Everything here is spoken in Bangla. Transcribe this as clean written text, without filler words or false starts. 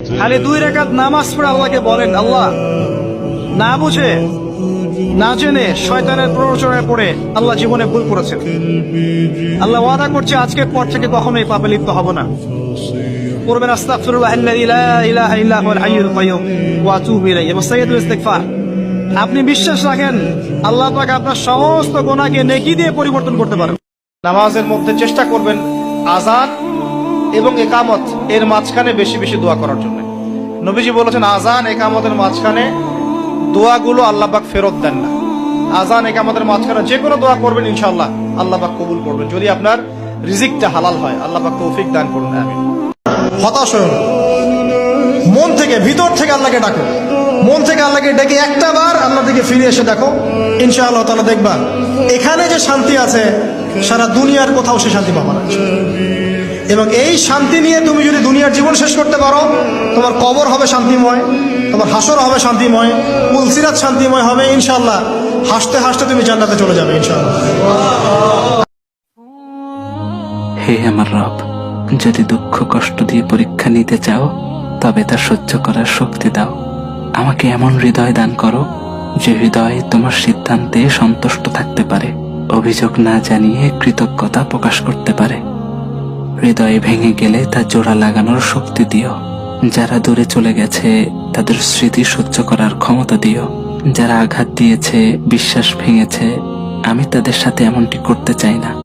খালি 2 রাকাত নামাজ পড়ে আল্লাহকে বলেন, আল্লাহ না বুঝে না জেনে শয়তানের প্ররোচনায় পড়ে আল্লাহ জীবনে ভুল করেছেন। আল্লাহ ওয়াদা করছে আজকের পর থেকে কখনোই পাপে লিপ্ত হব না। পড়বেন আস্তাগফিরুল্লাহ আল্লাযী লা ইলাহা ইল্লা হুয়াল হাইয়ুল কাইয়্যুম ওয়া আতুবু ইলাইহি এবং সাইয়্যিদুল ইস্তিগফার। আপনি বিশ্বাস রাখেন আল্লাহ পাক আপনার সমস্ত গুনাহকে নেকি দিয়ে পরিবর্তন করতে পারেন। নামাজের মধ্যে চেষ্টা করবেন আযান এবং ইকামত এর মাঝখানে বেশি বেশি দোয়া করার জন্য। নবীজি বলেছেন আযান ইকামতের মাঝখানে দোয়াগুলো আল্লাহ পাক ফেরত দেন না। আযান ইকামতের মাঝখানে যে কোনো দোয়া করবেন ইনশাআল্লাহ আল্লাহ পাক কবুল করবেন, যদি আপনার রিজিকটা হালাল হয়। আল্লাহ পাক তৌফিক দান করুন, আমিন। হতাশ হও না, মন থেকে ভিতর থেকে আল্লাহকে ডাকো, মন থেকে আল্লাহকে ডেকে একটা বার আল্লাহ দিকে ফিরে এসে দেখো, ইনশাআল্লাহ তাআলা দেখবা এখানে যে শান্তি আছে সারা দুনিয়ার কোথাও সে শান্তি পাবা না। এবং এই শান্তি নিয়ে তুমি যদি দুনিয়ার জীবন শেষ করতে পারো, তোমার কবর হবে শান্তিময়, তোমার হাসর হবে শান্তিময়, পুলসিরাত শান্তিময় হবে ইনশাআল্লাহ। হাসতে হাসতে তুমি জান্নাতে চলে যাবে ইনশাআল্লাহ। হে আমার রব, যদি দুঃখ কষ্ট দিয়ে পরীক্ষা নিতে চাও তবে তা সহ্য করার শক্তি দাও। আমাকে এমন হৃদয় দান করো যে হৃদয় তোমার সিদ্ধান্তে সন্তুষ্ট থাকতে পারে, অভিযোগ না জানিয়ে কৃতজ্ঞতা প্রকাশ করতে পারে। হৃদয়ে ভেঙে গেলে তা জোড়া লাগানোর শক্তি দিও। যারা দূরে চলে গেছে তাদের স্মৃতি সহ্য করার ক্ষমতা দিও। যারা আঘাত দিয়েছে, বিশ্বাস ভেঙেছে, আমি তাদের সাথে এমনটি করতে চাই না।